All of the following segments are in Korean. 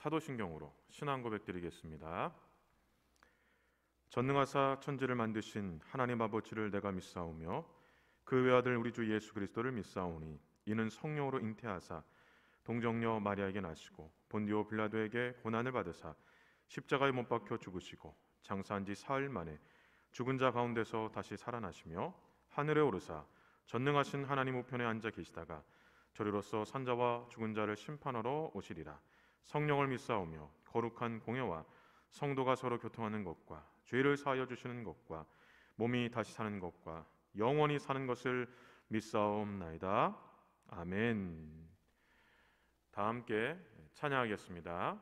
사도신경으로 신앙 고백드리겠습니다. 전능하사 천지를 만드신 하나님 아버지를 내가 믿사오며 그 외아들 우리 주 예수 그리스도를 믿사오니 이는 성령으로 잉태하사 동정녀 마리아에게 나시고 본디오 빌라도에게 고난을 받으사 십자가에 못 박혀 죽으시고 장사한 지 사흘 만에 죽은 자 가운데서 다시 살아나시며 하늘에 오르사 전능하신 하나님 우편에 앉아 계시다가 저리로서 산자와 죽은 자를 심판하러 오시리라. 성령을 믿사오며 거룩한 공예와 성도가 서로 교통하는 것과 죄를 사하여 주시는 것과 몸이 다시 사는 것과 영원히 사는 것을 믿사옵나이다. 아멘. 다 함께 찬양하겠습니다.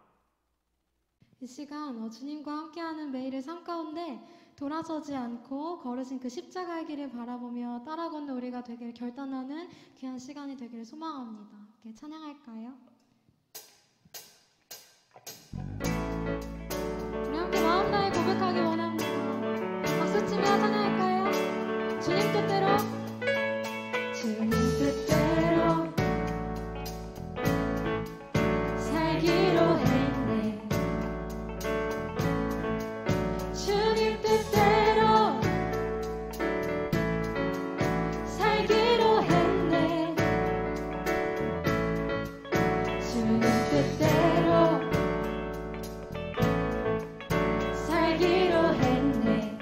이 시간 주님과 함께하는 매일의 삶 가운데 돌아서지 않고 걸으신 그 십자가의 길을 바라보며 따라 걷는 우리가 되기를 결단하는 귀한 시간이 되기를 소망합니다. 함께 찬양할까요? 우리 함께 마음 다해 고백하기 원합니다. 박수치며 찬양할까요? 주님 뜻대로, 주님 뜻대로 살기로 했네. 주님 뜻대로 살기로 했네. 주님 뜻대로 살기로 했네.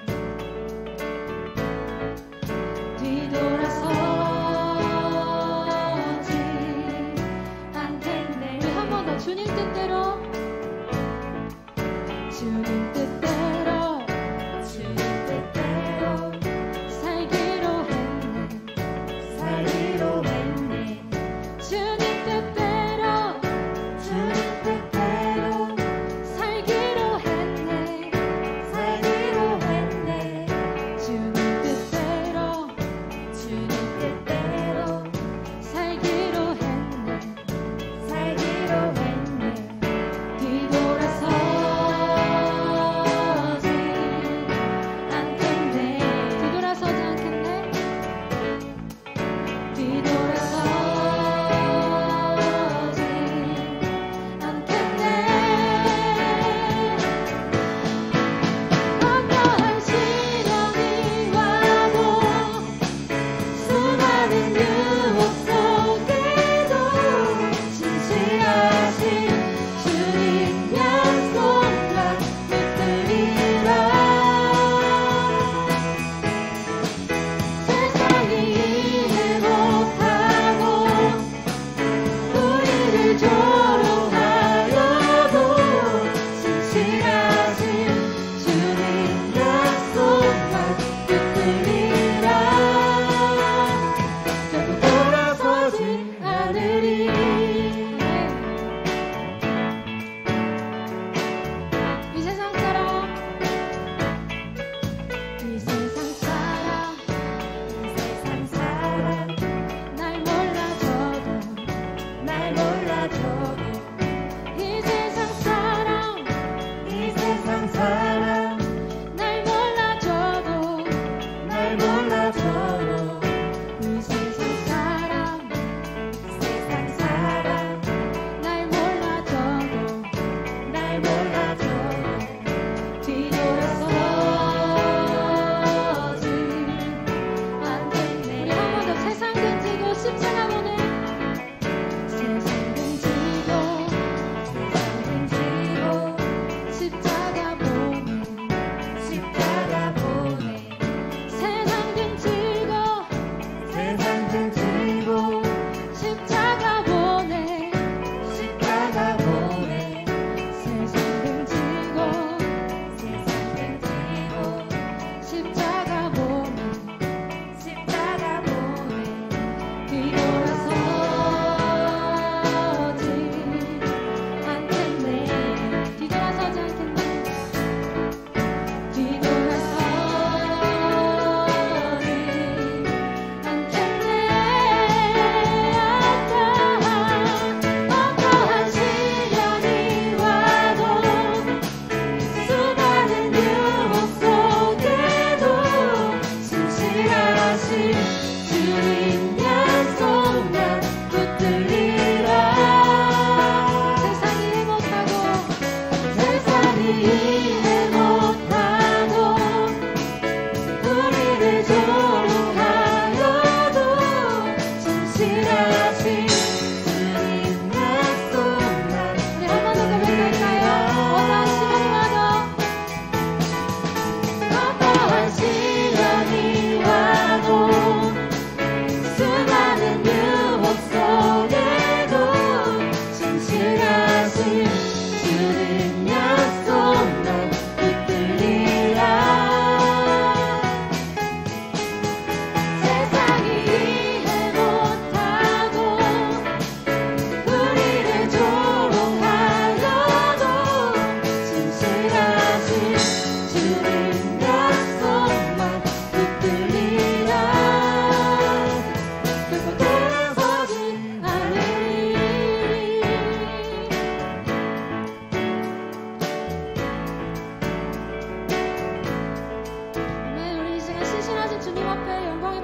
뒤돌아서지 않겠네. 우리 한 번 더 주님 뜻대로, 주님 뜻대로, 주님 뜻대로 살기로 했네. 살기로 했네. 주님 뜻대로, 주님 뜻대로 살기로 했네. 살기로 했네. 주님 뜻대로, 주님 뜻대로 살기로 했네. 살기로 했네. 뒤돌아서지 않겠네. 뒤돌아서지 않겠네. 뒤돌아서지 않겠네. 어떠한 시련이 와도 수많은 유혹 속에도 진실하신 주님 약속만 붙들리라. 세상이 이해 못하고 우리를 조롱하여도 진실하신 주님 약속만 붙들리라. 결국 돌아서지 않으리. 이 세상 사람, 이 세상 사람, 이 세상 사람 날 몰라줘도, 날 몰라줘도 이 세상 사람, 이 세상 사람 날 몰라줘도, 날 몰라줘도 이 세상 사람, 이 세상 사람 날 몰라줘도, 날 몰라줘도 뒤돌아서지 않겠네. 우리 한 번 더 세상 등지고 십자가 보내. 세상 등지고, 세상 등지고 십자가 보내. 십자가 보내. 세상 등지고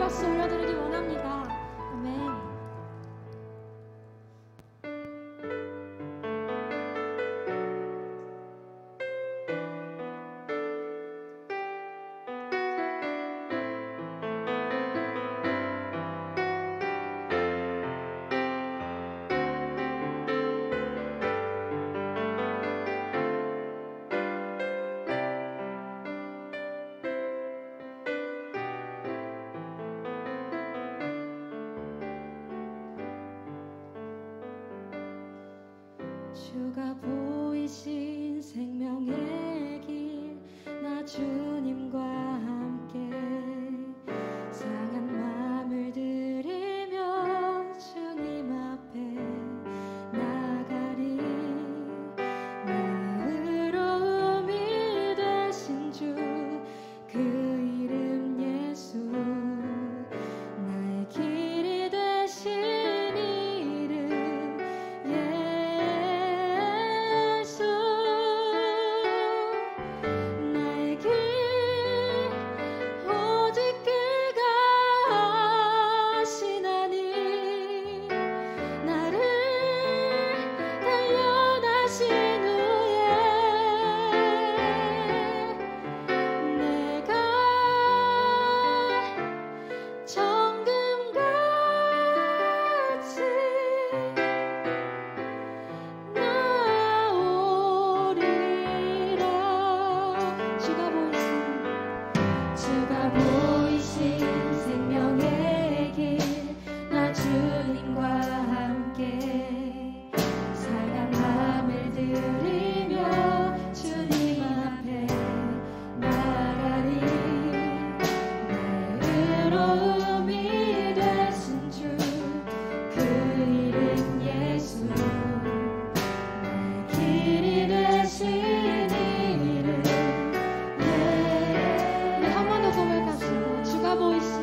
박수 올려드리기 원합니다. 아멘. 주가 보이신 생명의 길, 나 주님과 함께 상한 마음을 들이며 주님 앞에 나가리. 내 의로움이 되신 주, 그 이름 예수, 나의 길이 되신 이름 예수. 나의 길 오직 그가 하시나니, 나를 단련하신 후에 내가 정금같이 나오리라. 주가 보이신 생명의 길, 나 주님과 함께 상한 마음을 들이며 주님 앞에 나가리. 내 의로움이 되신 주, 그 이름 예수, 나의 길이 되신 이름 네, 한 번 더 고백합시다. 주가 보이신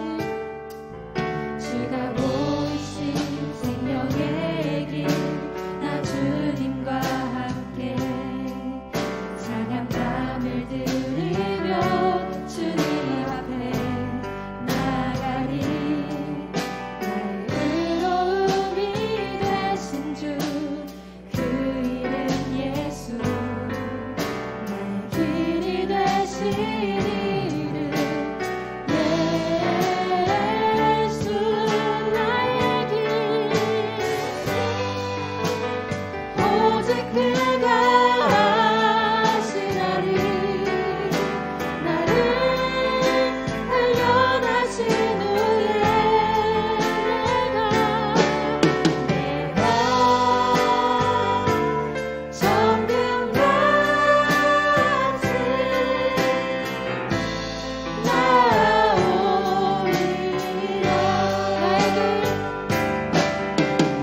생명의 길, 나 주님과 함께 상한 마음을 들이며 주님 앞에 나가리. 나의 의로움이 되신 주, 그 이름 예수, 나의 길이 되신 이름 예수. 나의 길 오직 그가 하시나니, 나를 단련하신 후에 내가 정금같이 나오리라.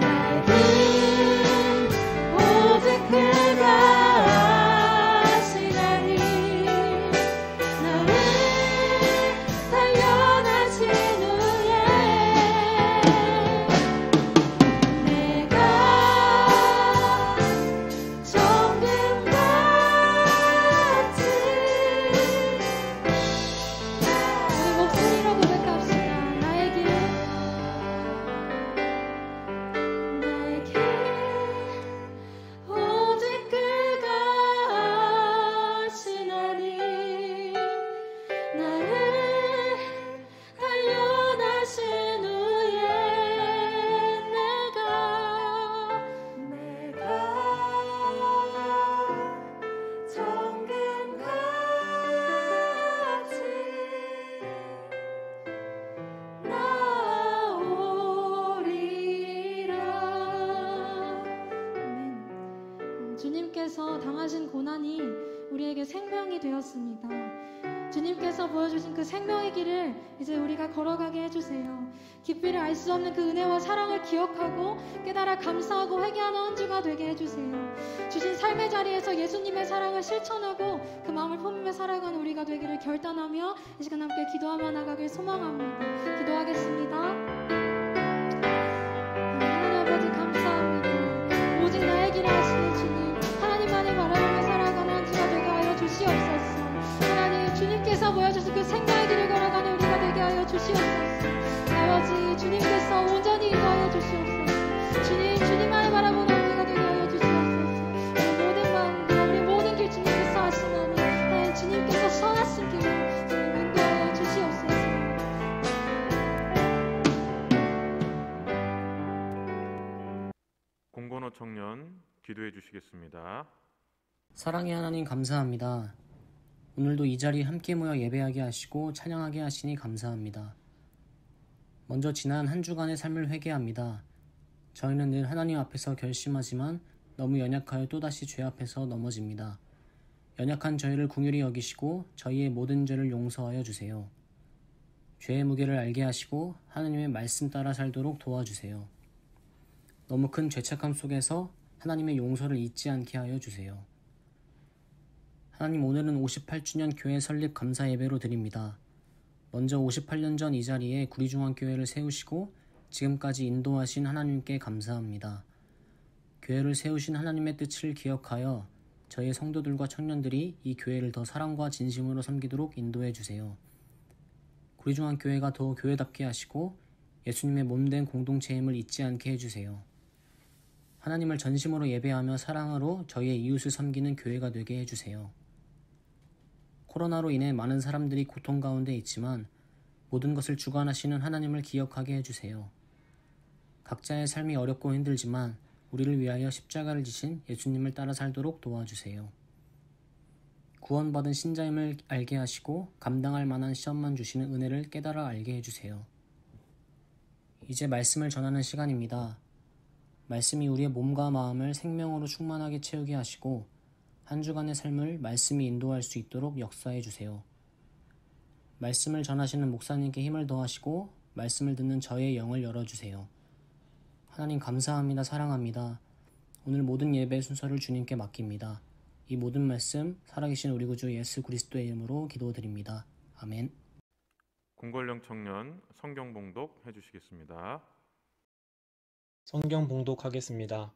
나의 길 오직 그가 하시나니, 나를 단련하신 후에 내가 정금같이 우리 목소리로 고백합시다. 나의 길 오직 그가 하시나니, 나를 단련하신 후에 내가 정금같이 나오리라. 아멘. 주님께서 당하신 고난이 우리에게 생명이 되었습니다. 주님께서 보여주신 그 생명의 길을 이제 우리가 걸어가게 해주세요. 깊이를 알 수 없는 그 은혜와 사랑을 기억하고 깨달아 감사하고 회개하는 한 주가 되게 해주세요. 주신 삶의 자리에서 예수님의 사랑을 실천하고 그 마음을 품으며 살아가는 우리가 되기를 결단하며 이 시간 함께 기도하며 나가길 소망합니다. 기도하겠습니다. 하나님 아버지 감사합니다. 오직 나의 길을 아시는 주님, 하나님만을 바라보며 살아가는 한 주가 되게 하여 주시옵소서. 하나님, 주님께서 보여주신 그 생명의 길을 걸어가는 우리가 되게 하여 주시옵소서. 청년 기도해 주시겠습니다. 사랑의 하나님 감사합니다. 오늘도 이 자리에 함께 모여 예배하게 하시고 찬양하게 하시니 감사합니다. 먼저 지난 한 주간의 삶을 회개합니다. 저희는 늘 하나님 앞에서 결심하지만 너무 연약하여 또다시 죄 앞에서 넘어집니다. 연약한 저희를 긍휼히 여기시고 저희의 모든 죄를 용서하여 주세요. 죄의 무게를 알게 하시고 하나님의 말씀 따라 살도록 도와주세요. 너무 큰 죄책감 속에서 하나님의 용서를 잊지 않게 하여 주세요. 하나님, 오늘은 58주년 교회 설립 감사 예배로 드립니다. 먼저 58년 전 이 자리에 구리중앙교회를 세우시고 지금까지 인도하신 하나님께 감사합니다. 교회를 세우신 하나님의 뜻을 기억하여 저희 성도들과 청년들이 이 교회를 더 사랑과 진심으로 섬기도록 인도해 주세요. 구리중앙교회가 더 교회답게 하시고 예수님의 몸된 공동체임을 잊지 않게 해주세요. 하나님을 전심으로 예배하며 사랑으로 저희의 이웃을 섬기는 교회가 되게 해주세요. 코로나로 인해 많은 사람들이 고통 가운데 있지만 모든 것을 주관하시는 하나님을 기억하게 해주세요. 각자의 삶이 어렵고 힘들지만 우리를 위하여 십자가를 지신 예수님을 따라 살도록 도와주세요. 구원받은 신자임을 알게 하시고 감당할 만한 시험만 주시는 은혜를 깨달아 알게 해주세요. 이제 말씀을 전하는 시간입니다. 말씀이 우리의 몸과 마음을 생명으로 충만하게 채우게 하시고 한 주간의 삶을 말씀이 인도할 수 있도록 역사해 주세요. 말씀을 전하시는 목사님께 힘을 더하시고 말씀을 듣는 저의 영을 열어주세요. 하나님 감사합니다. 사랑합니다. 오늘 모든 예배 순서를 주님께 맡깁니다. 이 모든 말씀 살아계신 우리 구주 예수 그리스도의 이름으로 기도드립니다. 아멘. 공걸령 청년 성경 봉독 해주시겠습니다. 성경 봉독하겠습니다.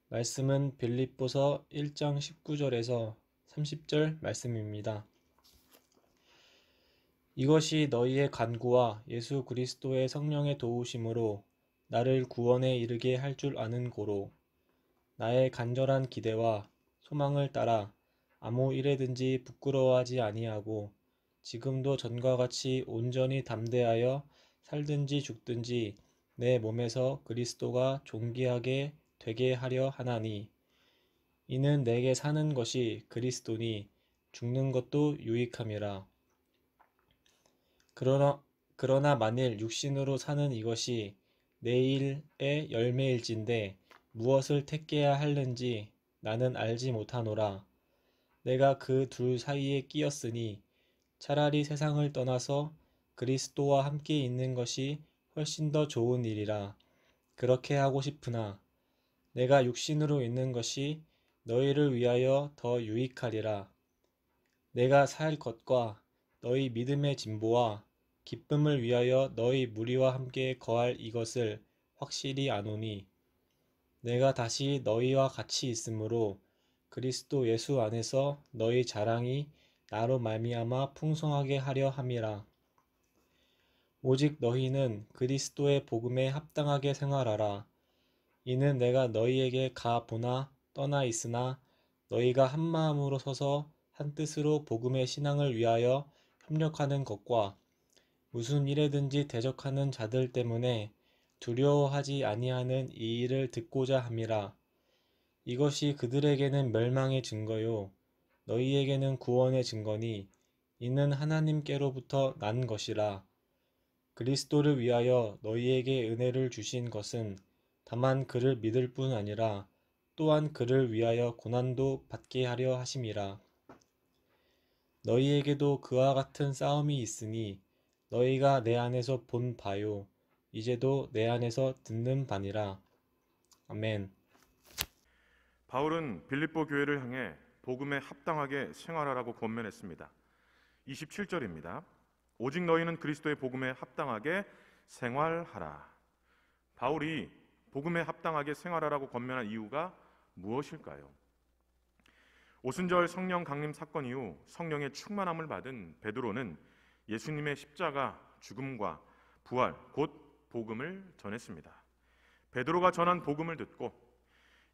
말씀은 빌립보서 1장 19절에서 30절 말씀입니다. 이것이 너희의 간구와 예수 그리스도의 성령의 도우심으로 나를 구원에 이르게 할 줄 아는 고로 나의 간절한 기대와 소망을 따라 아무 일에든지 부끄러워하지 아니하고 지금도 전과 같이 온전히 담대하여 살든지 죽든지 내 몸에서 그리스도가 존귀하게 되게 하려 하나니 이는 내게 사는 것이 그리스도니 죽는 것도 유익함이라. 그러나 만일 육신으로 사는 이것이 내일의 열매일진데 무엇을 택해야 할는지 나는 알지 못하노라. 내가 그 둘 사이에 끼었으니 차라리 세상을 떠나서 그리스도와 함께 있는 것이 훨씬 더 좋은 일이라. 그렇게 하고 싶으나 내가 육신으로 있는 것이 너희를 위하여 더 유익하리라. 내가 살 것과 너희 믿음의 진보와 기쁨을 위하여 너희 무리와 함께 거할 이것을 확실히 아노니 내가 다시 너희와 같이 있으므로 그리스도 예수 안에서 너희 자랑이 나로 말미암아 풍성하게 하려 함이라. 오직 너희는 그리스도의 복음에 합당하게 생활하라. 이는 내가 너희에게 가 보나 떠나 있으나 너희가 한 마음으로 서서 한 뜻으로 복음의 신앙을 위하여 협력하는 것과 무슨 일에든지 대적하는 자들 때문에 두려워하지 아니하는 이 일을 듣고자 함이라. 이것이 그들에게는 멸망의 증거요 너희에게는 구원의 증거니 이는 하나님께로부터 난 것이라. 그리스도를 위하여 너희에게 은혜를 주신 것은 다만 그를 믿을 뿐 아니라 또한 그를 위하여 고난도 받게 하려 하심이라. 너희에게도 그와 같은 싸움이 있으니 너희가 내 안에서 본 바요 이제도 내 안에서 듣는 바니라. 아멘. 바울은 빌립보 교회를 향해 복음에 합당하게 생활하라고 권면했습니다. 27절입니다. 오직 너희는 그리스도의 복음에 합당하게 생활하라. 바울이 복음에 합당하게 생활하라고 권면한 이유가 무엇일까요? 오순절 성령 강림 사건 이후 성령의 충만함을 받은 베드로는 예수님의 십자가, 죽음과 부활, 곧 복음을 전했습니다. 베드로가 전한 복음을 듣고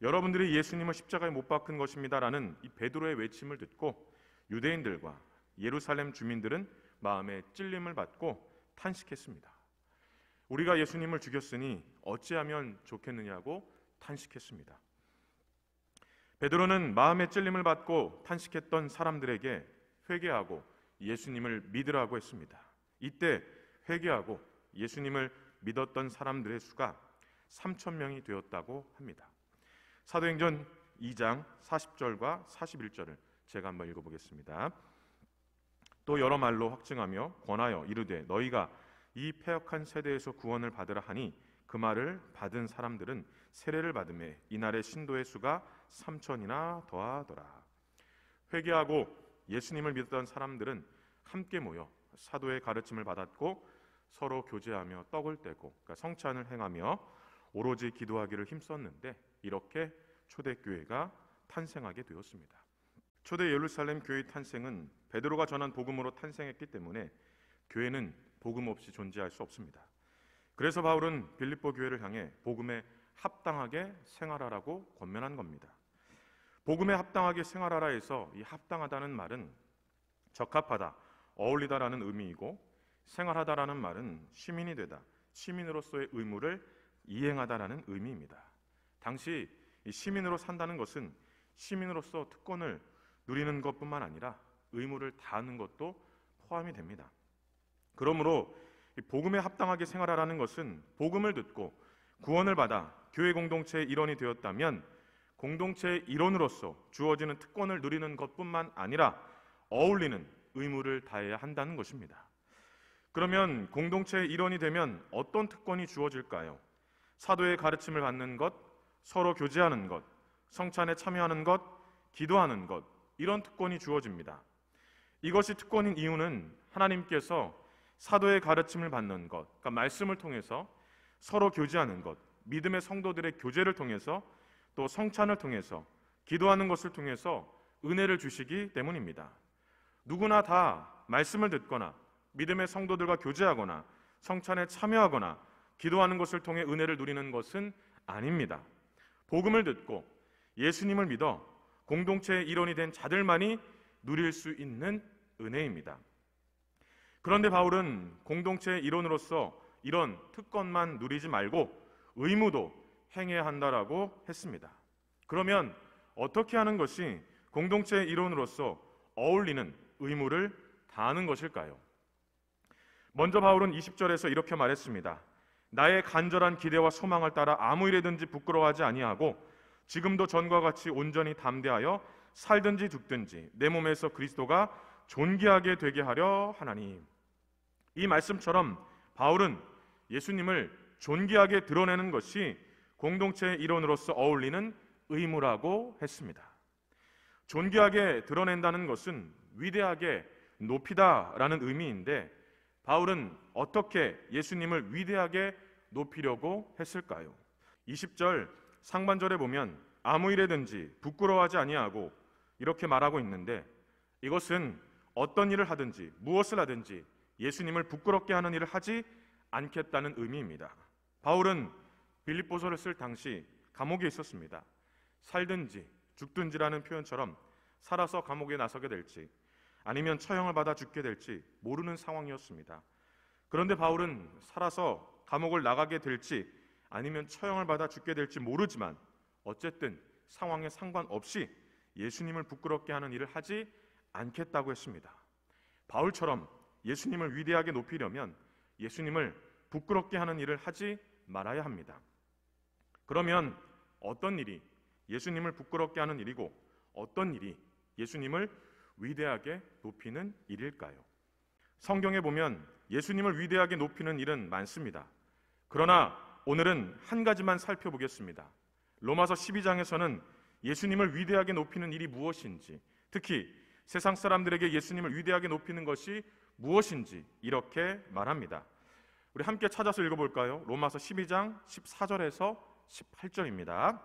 여러분들이 예수님을 십자가에 못 박은 것입니다라는 이 베드로의 외침을 듣고 유대인들과 예루살렘 주민들은 마음에 찔림을 받고 탄식했습니다. 우리가 예수님을 죽였으니 어찌하면 좋겠느냐고 탄식했습니다. 베드로는 마음의 찔림을 받고 탄식했던 사람들에게 회개하고 예수님을 믿으라고 했습니다. 이때 회개하고 예수님을 믿었던 사람들의 수가 3,000명이 되었다고 합니다. 사도행전 2장 40절과 41절을 제가 한번 읽어보겠습니다. 또 여러 말로 확증하며 권하여 이르되 너희가 이 패역한 세대에서 구원을 받으라 하니 그 말을 받은 사람들은 세례를 받음에 이날의 신도의 수가 3,000이나 더하더라. 회개하고 예수님을 믿었던 사람들은 함께 모여 사도의 가르침을 받았고 서로 교제하며 떡을 떼고 그러니까 성찬을 행하며 오로지 기도하기를 힘썼는데 이렇게 초대교회가 탄생하게 되었습니다. 초대 예루살렘 교회의 탄생은 베드로가 전한 복음으로 탄생했기 때문에 교회는 복음 없이 존재할 수 없습니다. 그래서 바울은 빌립보 교회를 향해 복음에 합당하게 생활하라고 권면한 겁니다. 복음에 합당하게 생활하라 해서 이 합당하다는 말은 적합하다, 어울리다라는 의미이고 생활하다라는 말은 시민이 되다, 시민으로서의 의무를 이행하다라는 의미입니다. 당시 이 시민으로 산다는 것은 시민으로서 특권을 누리는 것뿐만 아니라 의무를 다하는 것도 포함이 됩니다. 그러므로 이 복음에 합당하게 생활하라는 것은 복음을 듣고 구원을 받아 교회 공동체의 일원이 되었다면 공동체의 일원으로서 주어지는 특권을 누리는 것뿐만 아니라 어울리는 의무를 다해야 한다는 것입니다. 그러면 공동체의 일원이 되면 어떤 특권이 주어질까요? 사도의 가르침을 받는 것, 서로 교제하는 것, 성찬에 참여하는 것, 기도하는 것, 이런 특권이 주어집니다. 이것이 특권인 이유는 하나님께서 사도의 가르침을 받는 것, 그러니까 말씀을 통해서 서로 교제하는 것, 믿음의 성도들의 교제를 통해서 또 성찬을 통해서 기도하는 것을 통해서 은혜를 주시기 때문입니다. 누구나 다 말씀을 듣거나 믿음의 성도들과 교제하거나 성찬에 참여하거나 기도하는 것을 통해 은혜를 누리는 것은 아닙니다. 복음을 듣고 예수님을 믿어 공동체의 일원이 된 자들만이 누릴 수 있는 은혜입니다. 그런데 바울은 공동체의 일원으로서 이런 특권만 누리지 말고 의무도 행해야 한다라고 했습니다. 그러면 어떻게 하는 것이 공동체의 일원으로서 어울리는 의무를 다하는 것일까요? 먼저 바울은 20절에서 이렇게 말했습니다. 나의 간절한 기대와 소망을 따라 아무 일에든지 부끄러워하지 아니하고 지금도 전과 같이 온전히 담대하여 살든지 죽든지 내 몸에서 그리스도가 존귀하게 되게 하려 하나니. 이 말씀처럼 바울은 예수님을 존귀하게 드러내는 것이 공동체의 일원으로서 어울리는 의무라고 했습니다. 존귀하게 드러낸다는 것은 위대하게 높이다라는 의미인데 바울은 어떻게 예수님을 위대하게 높이려고 했을까요? 20절 상반절에 보면 아무 일에든지 부끄러워하지 아니하고 이렇게 말하고 있는데 이것은 어떤 일을 하든지 무엇을 하든지 예수님을 부끄럽게 하는 일을 하지 않겠다는 의미입니다. 바울은 빌립보서를 쓸 당시 감옥에 있었습니다. 살든지 죽든지라는 표현처럼 살아서 감옥에 나서게 될지 아니면 처형을 받아 죽게 될지 모르는 상황이었습니다. 그런데 바울은 살아서 감옥을 나가게 될지 아니면 처형을 받아 죽게 될지 모르지만 어쨌든 상황에 상관없이 예수님을 부끄럽게 하는 일을 하지 않겠다고 했습니다. 바울처럼 예수님을 위대하게 높이려면 예수님을 부끄럽게 하는 일을 하지 말아야 합니다. 그러면 어떤 일이 예수님을 부끄럽게 하는 일이고 어떤 일이 예수님을 위대하게 높이는 일일까요? 성경에 보면 예수님을 위대하게 높이는 일은 많습니다. 그러나 오늘은 한 가지만 살펴보겠습니다. 로마서 12장에서는 예수님을 위대하게 높이는 일이 무엇인지, 특히 세상 사람들에게 예수님을 위대하게 높이는 것이 무엇인지 이렇게 말합니다. 우리 함께 찾아서 읽어볼까요? 로마서 12장 14절에서 18절입니다.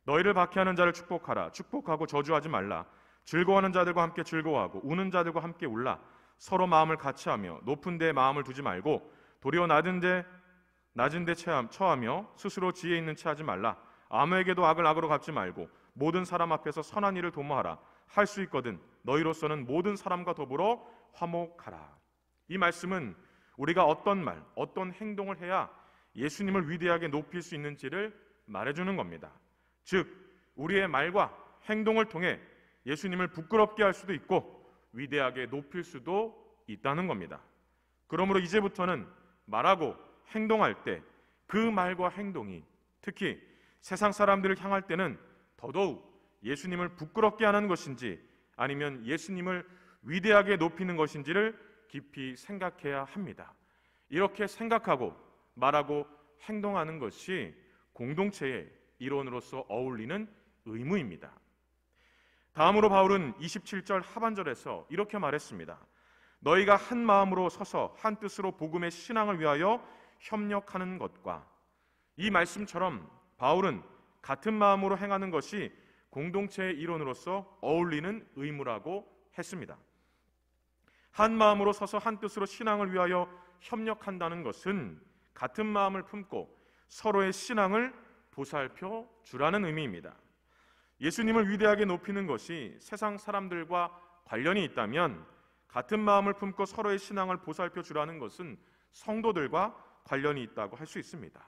너희를 박해하는 자를 축복하라. 축복하고 저주하지 말라. 즐거워하는 자들과 함께 즐거워하고 우는 자들과 함께 울라. 서로 마음을 같이하며 높은 데에 마음을 두지 말고 도리어 낮은 데 처하며 스스로 지혜 있는 체하지 말라. 아무에게도 악을 악으로 갚지 말고 모든 사람 앞에서 선한 일을 도모하라. 할 수 있거든 너희로서는 모든 사람과 더불어 화목하라. 이 말씀은 우리가 어떤 말, 어떤 행동을 해야 예수님을 위대하게 높일 수 있는지를 말해주는 겁니다. 즉 우리의 말과 행동을 통해 예수님을 부끄럽게 할 수도 있고 위대하게 높일 수도 있다는 겁니다. 그러므로 이제부터는 말하고 행동할 때 그 말과 행동이 특히 세상 사람들을 향할 때는 더더욱 예수님을 부끄럽게 하는 것인지 아니면 예수님을 위대하게 높이는 것인지를 깊이 생각해야 합니다. 이렇게 생각하고 말하고 행동하는 것이 공동체의 일원으로서 어울리는 의무입니다. 다음으로 바울은 27절 하반절에서 이렇게 말했습니다. 너희가 한 마음으로 서서 한 뜻으로 복음의 신앙을 위하여 협력하는 것과, 이 말씀처럼 바울은 같은 마음으로 행하는 것이 공동체의 일원으로서 어울리는 의무라고 했습니다. 한 마음으로 서서 한 뜻으로 신앙을 위하여 협력한다는 것은 같은 마음을 품고 서로의 신앙을 보살펴 주라는 의미입니다. 예수님을 위대하게 높이는 것이 세상 사람들과 관련이 있다면 같은 마음을 품고 서로의 신앙을 보살펴 주라는 것은 성도들과 관련이 있다고 할 수 있습니다.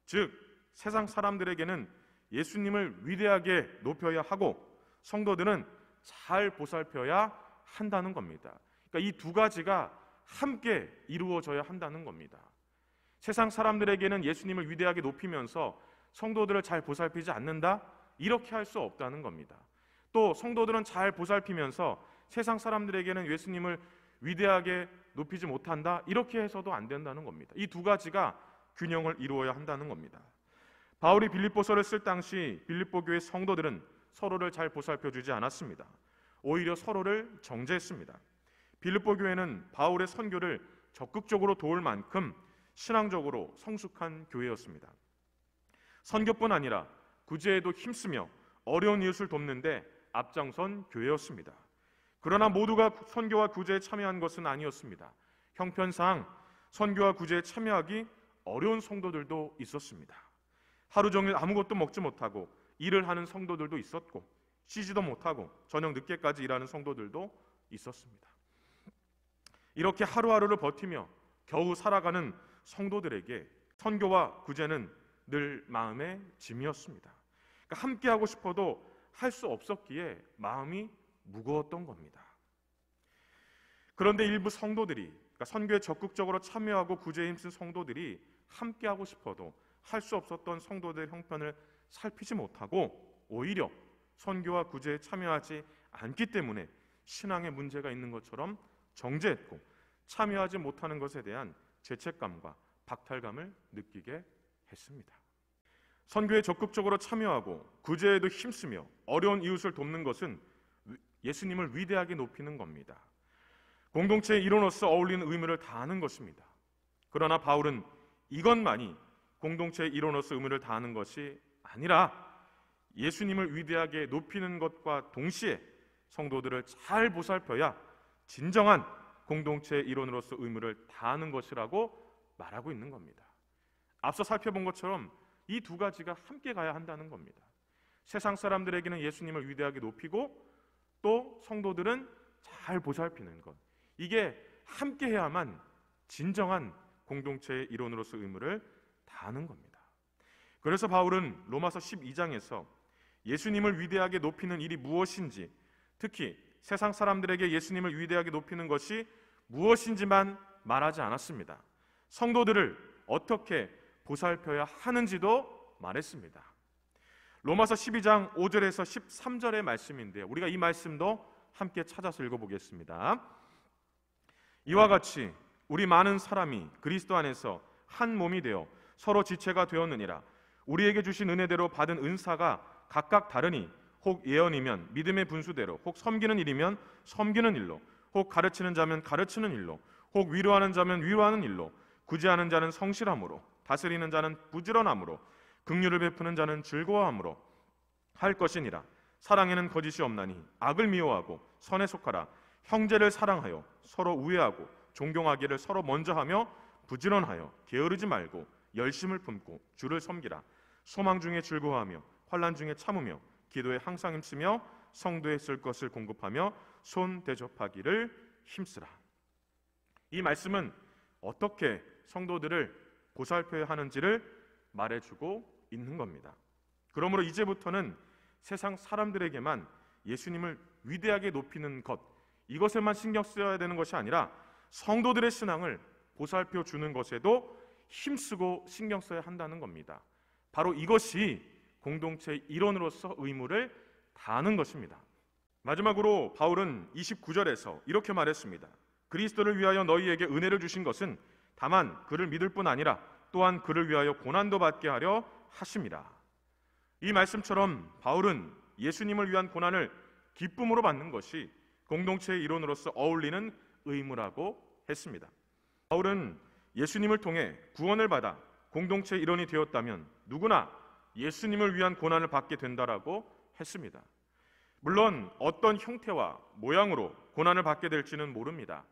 즉 세상 사람들에게는 예수님을 위대하게 높여야 하고 성도들은 잘 보살펴야 한다는 겁니다. 그러니까 이 두 가지가 함께 이루어져야 한다는 겁니다. 세상 사람들에게는 예수님을 위대하게 높이면서 성도들을 잘 보살피지 않는다? 이렇게 할 수 없다는 겁니다. 또 성도들은 잘 보살피면서 세상 사람들에게는 예수님을 위대하게 높이지 못한다? 이렇게 해서도 안 된다는 겁니다. 이 두 가지가 균형을 이루어야 한다는 겁니다. 바울이 빌립보서를 쓸 당시 빌립보 교회 성도들은 서로를 잘 보살펴 주지 않았습니다. 오히려 서로를 정죄했습니다. 빌립보 교회는 바울의 선교를 적극적으로 도울 만큼 신앙적으로 성숙한 교회였습니다. 선교뿐 아니라 구제에도 힘쓰며 어려운 이웃을 돕는데 앞장선 교회였습니다. 그러나 모두가 선교와 구제에 참여한 것은 아니었습니다. 형편상 선교와 구제에 참여하기 어려운 성도들도 있었습니다. 하루 종일 아무것도 먹지 못하고 일을 하는 성도들도 있었고 쉬지도 못하고 저녁 늦게까지 일하는 성도들도 있었습니다. 이렇게 하루하루를 버티며 겨우 살아가는 성도들에게 선교와 구제는 늘 마음의 짐이었습니다. 그러니까 함께하고 싶어도 할 수 없었기에 마음이 무거웠던 겁니다. 그런데 일부 성도들이, 그러니까 선교에 적극적으로 참여하고 구제에 힘쓴 성도들이 함께하고 싶어도 할 수 없었던 성도들의 형편을 살피지 못하고 오히려 선교와 구제에 참여하지 않기 때문에 신앙에 문제가 있는 것처럼 정죄했고 참여하지 못하는 것에 대한 죄책감과 박탈감을 느끼게 했습니다. 선교에 적극적으로 참여하고 구제에도 힘쓰며 어려운 이웃을 돕는 것은 예수님을 위대하게 높이는 겁니다. 공동체의 일원으로서 어울리는 의무를 다하는 것입니다. 그러나 바울은 이것만이 공동체의 일원으로서 의무를 다하는 것이 아니라 예수님을 위대하게 높이는 것과 동시에 성도들을 잘 보살펴야 진정한 공동체의 일원으로서 의무를 다하는 것이라고 말하고 있는 겁니다. 앞서 살펴본 것처럼 이 두 가지가 함께 가야 한다는 겁니다. 세상 사람들에게는 예수님을 위대하게 높이고 또 성도들은 잘 보살피는 것, 이게 함께 해야만 진정한 공동체의 일원으로서 의무를 다하는 겁니다. 그래서 바울은 로마서 12장에서 예수님을 위대하게 높이는 일이 무엇인지, 특히 세상 사람들에게 예수님을 위대하게 높이는 것이 무엇인지만 말하지 않았습니다. 성도들을 어떻게 보살펴야 하는지도 말했습니다. 로마서 12장 5절에서 13절의 말씀인데요, 우리가 이 말씀도 함께 찾아서 읽어보겠습니다. 이와 같이 우리 많은 사람이 그리스도 안에서 한 몸이 되어 서로 지체가 되었느니라. 우리에게 주신 은혜대로 받은 은사가 각각 다르니 혹 예언이면 믿음의 분수대로, 혹 섬기는 일이면 섬기는 일로, 혹 가르치는 자면 가르치는 일로, 혹 위로하는 자면 위로하는 일로, 구제하는 자는 성실함으로, 다스리는 자는 부지런함으로, 긍휼을 베푸는 자는 즐거워함으로 할 것이니라. 사랑에는 거짓이 없나니 악을 미워하고 선에 속하라. 형제를 사랑하여 서로 우애하고 존경하기를 서로 먼저 하며 부지런하여 게으르지 말고 열심을 품고 주를 섬기라. 소망 중에 즐거워하며 환난 중에 참으며 기도에 항상 힘쓰며 성도에 쓸 것을 공급하며 손 대접하기를 힘쓰라. 이 말씀은 어떻게 성도들을 보살펴야 하는지를 말해주고 있는 겁니다. 그러므로 이제부터는 세상 사람들에게만 예수님을 위대하게 높이는 것, 이것에만 신경 써야 되는 것이 아니라 성도들의 신앙을 보살펴 주는 것에도 힘쓰고 신경 써야 한다는 겁니다. 바로 이것이 공동체의 일원으로서 의무를 다하는 것입니다. 마지막으로 바울은 29절에서 이렇게 말했습니다. 그리스도를 위하여 너희에게 은혜를 주신 것은 다만 그를 믿을 뿐 아니라 또한 그를 위하여 고난도 받게 하려 하심이라. 이 말씀처럼 바울은 예수님을 위한 고난을 기쁨으로 받는 것이 공동체의 일원으로서 어울리는 의무라고 했습니다. 바울은 예수님을 통해 구원을 받아 공동체의 일원이 되었다면 누구나 예수님을 위한 고난을 받게 된다라고 했습니다. 물론 어떤 형태와 모양으로 고난을 받게 될지는 모릅니다.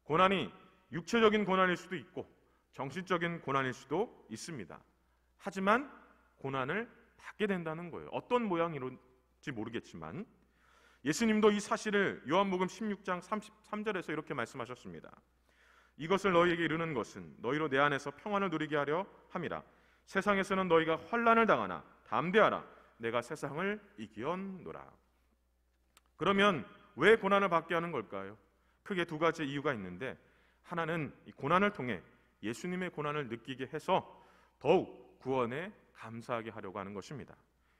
고난이 육체적인 고난일 수도 있고 정신적인 고난일 수도 있습니다. 하지만 고난을 받게 된다는 거예요. 어떤 모양이런지 모르겠지만 예수님도 이 사실을 요한복음 16장 33절에서 이렇게 말씀하셨습니다. 이것을 너희에게 이르는 것은 너희로 내 안에서 평안을 누리게 하려 함이라. 세상에서는 너희가 환난을 당하나 담대하라. 내가 세상을 이기었노라. 그러면 왜 고난을 받게 하는 걸까요? 크게 두 가지 이유가 있는데, 하나는 이 고난을 통해 예수님의 고난을 느끼게 해서 더욱 구원에 감사하게 하려고 하는 것입니다.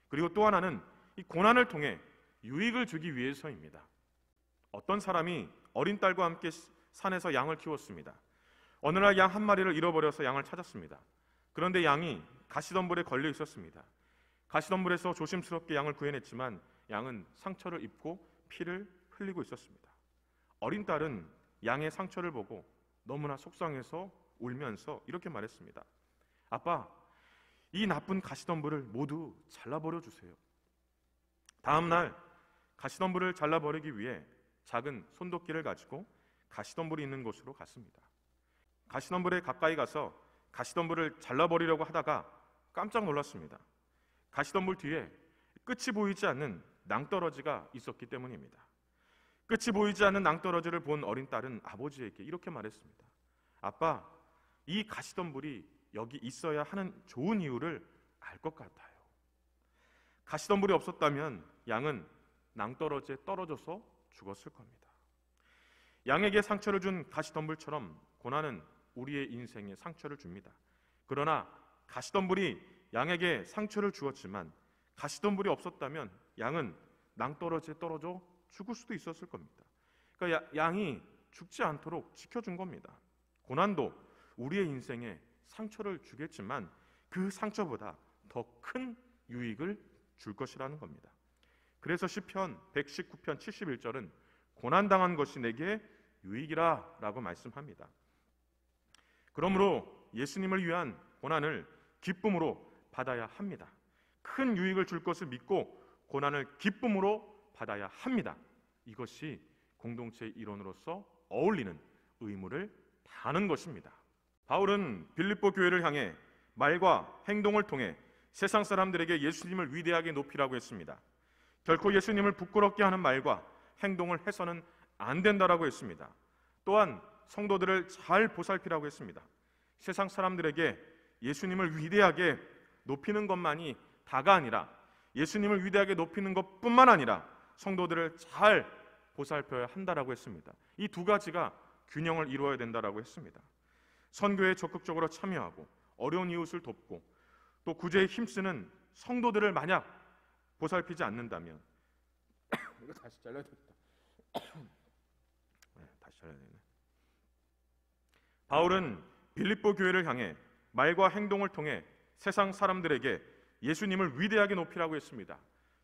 그리고 또 하나는 이 고난을 통해 유익을 주기 위해서입니다. 어떤 사람이 어린 딸과 함께 산에서 양을 키웠습니다. 어느 날 양 한 마리를 잃어버려서 양을 찾았습니다. 그런데 양이 가시덤불에 걸려 있었습니다. 가시덤불에서 조심스럽게 양을 구해냈지만 양은 상처를 입고 피를 흘리고 있었습니다. 어린 딸은 양의 상처를 보고 너무나 속상해서 울면서 이렇게 말했습니다. 아빠, 이 나쁜 가시덤불을 모두 잘라버려 주세요. 다음 날 가시덤불을 잘라버리기 위해 작은 손도끼를 가지고 가시덤불이 있는 곳으로 갔습니다. 가시덤불에 가까이 가서 가시덤불을 잘라버리려고 하다가 깜짝 놀랐습니다. 가시덤불 뒤에 끝이 보이지 않는 낭떠러지가 있었기 때문입니다. 끝이 보이지 않는 낭떠러지를 본 어린 딸은 아버지에게 이렇게 말했습니다. 아빠, 이 가시덤불이 여기 있어야 하는 좋은 이유를 알 것 같아요. 가시덤불이 없었다면 양은 낭떠러지에 떨어져서 죽었을 겁니다. 양에게 상처를 준 가시덤불처럼 고난은 우리의 인생에 상처를 줍니다. 그러나 가시덤불이 양에게 상처를 주었지만 가시덤불이 없었다면 양은 낭떠러지에 떨어져 죽을 수도 있었을 겁니다. 그러니까 양이 죽지 않도록 지켜준 겁니다. 고난도 우리의 인생에 상처를 주겠지만 그 상처보다 더 큰 유익을 줄 것이라는 겁니다. 그래서 시편 119편 71절은 고난당한 것이 내게 유익이라 라고 말씀합니다. 그러므로 예수님을 위한 고난을 기쁨으로 받아야 합니다. 큰 유익을 줄 것을 믿고 고난을 기쁨으로 받아야 합니다. 이것이 공동체의 일원으로서 어울리는 의무를 다하는 것입니다. 바울은 빌립보 교회를 향해 말과 행동을 통해 세상 사람들에게 예수님을 위대하게 높이라고 했습니다. 결코 예수님을 부끄럽게 하는 말과 행동을 해서는 안 된다라고 했습니다. 또한 성도들을 잘 보살피라고 했습니다. 세상 사람들에게 예수님을 위대하게 높이는 것만이 다가 아니라 예수님을 위대하게 높이는 것뿐만 아니라 성도들을 잘 보살펴야 한다라고 했습니다. 이 두 가지가 균형을 이루어야 된다라고 했습니다. 선교에 적극적으로 참여하고 어려운 이웃을 돕고 또 구제에 힘쓰는 성도들을 만약 보살피지 않는다면 이거 다시 잘라야 되겠다. 다시 잘라야 되네. 바울은 빌립보 교회를 향해 말과 행동을 통해 세상 사람들에게 예수님을 위대하게 높이라고 했습니다.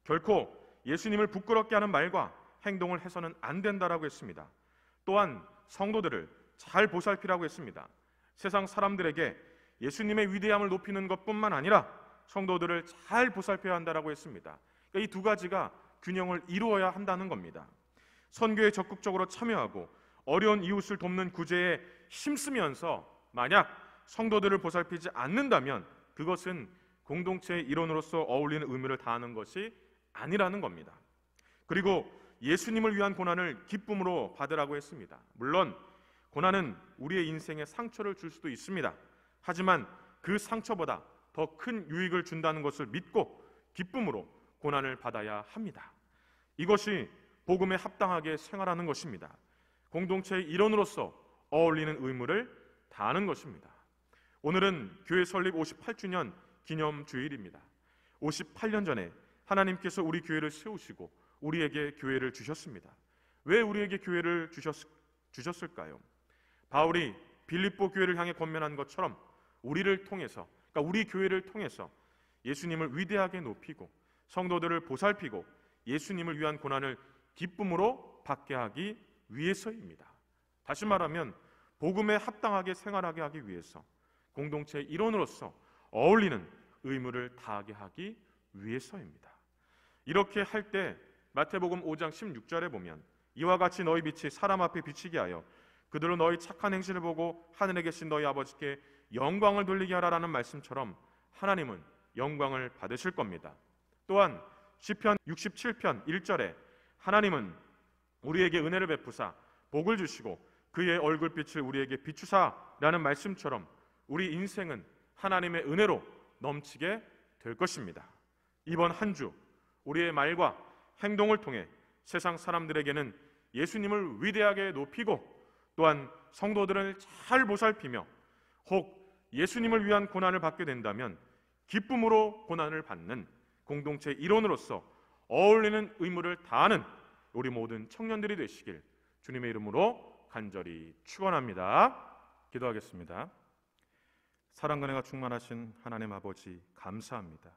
결코 예수님을 부끄럽게 하는 말과 행동을 해서는 안 된다라고 했습니다. 또한 성도들을 잘 보살피라고 했습니다. 세상 사람들에게 예수님의 위대함을 높이는 것뿐만 아니라 성도들을 잘 보살펴야 한다라고 했습니다. 그러니까 이 두 가지가 균형을 이루어야 한다는 겁니다. 선교에 적극적으로 참여하고 어려운 이웃을 돕는 구제에 힘쓰면서 만약 성도들을 보살피지 않는다면 그것은 공동체의 일원으로서 어울리는 의무를 다하는 것이 아니라는 겁니다. 그리고 예수님을 위한 고난을 기쁨으로 받으라고 했습니다. 물론 고난은 우리의 인생에 상처를 줄 수도 있습니다. 하지만 그 상처보다 더 큰 유익을 준다는 것을 믿고 기쁨으로 고난을 받아야 합니다. 이것이 복음에 합당하게 생활하는 것입니다. 공동체의 일원으로서 어울리는 의무를 다하는 것입니다. 오늘은 교회 설립 58주년 기념주일입니다. 58년 전에 하나님께서 우리 교회를 세우시고 우리에게 교회를 주셨습니다. 왜 우리에게 교회를 주셨을까요? 바울이 빌립보 교회를 향해 권면한 것처럼 우리를 통해서, 그러니까 우리 교회를 통해서 예수님을 위대하게 높이고 성도들을 보살피고 예수님을 위한 고난을 기쁨으로 받게 하기 위해서입니다. 다시 말하면 복음에 합당하게 생활하게 하기 위해서, 공동체의 일원으로서 어울리는 의무를 다하게 하기 위해서입니다. 이렇게 할 때 마태복음 5장 16절에 보면 이와 같이 너희 빛이 사람 앞에 비치게 하여 그들로 너희 착한 행실을 보고 하늘에 계신 너희 아버지께 영광을 돌리게 하라라는 말씀처럼 하나님은 영광을 받으실 겁니다. 또한 시편 67편 1절에 하나님은 우리에게 은혜를 베푸사 복을 주시고 그의 얼굴빛을 우리에게 비추사라는 말씀처럼 우리 인생은 하나님의 은혜로 넘치게 될 것입니다. 이번 한 주 우리의 말과 행동을 통해 세상 사람들에게는 예수님을 위대하게 높이고 또한 성도들을 잘 보살피며 혹 예수님을 위한 고난을 받게 된다면 기쁨으로 고난을 받는 공동체 일원으로서 어울리는 의무를 다하는 우리 모든 청년들이 되시길 주님의 이름으로 간절히 축원합니다. 기도하겠습니다. 사랑과 은혜가 충만하신 하나님 아버지 감사합니다.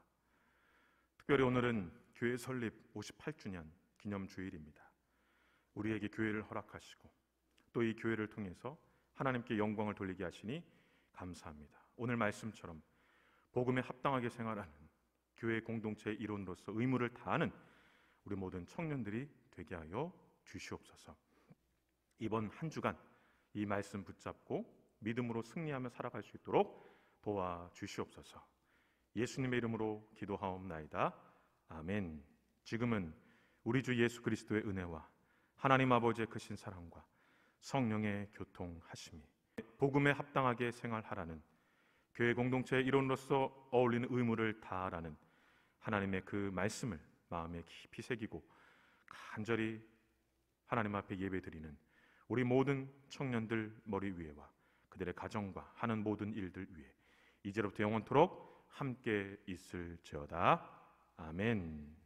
특별히 오늘은 교회 설립 58주년 기념주일입니다. 우리에게 교회를 허락하시고 또 이 교회를 통해서 하나님께 영광을 돌리게 하시니 감사합니다. 오늘 말씀처럼 복음에 합당하게 생활하는 교회 공동체의 일원으로서 의무를 다하는 우리 모든 청년들이 되게 하여 주시옵소서. 이번 한 주간 이 말씀 붙잡고 믿음으로 승리하며 살아갈 수 있도록 도와주시옵소서. 예수님의 이름으로 기도하옵나이다. 아멘. 지금은 우리 주 예수 그리스도의 은혜와 하나님 아버지의 크신 사랑과 성령의 교통하심이 복음에 합당하게 생활하라는 교회 공동체의 일원으로서 어울리는 의무를 다하라는 하나님의 그 말씀을 마음에 깊이 새기고 간절히 하나님 앞에 예배드리는 우리 모든 청년들 머리 위에와 그들의 가정과 하는 모든 일들 위에 이제로부터 영원토록 함께 있을지어다. 아멘.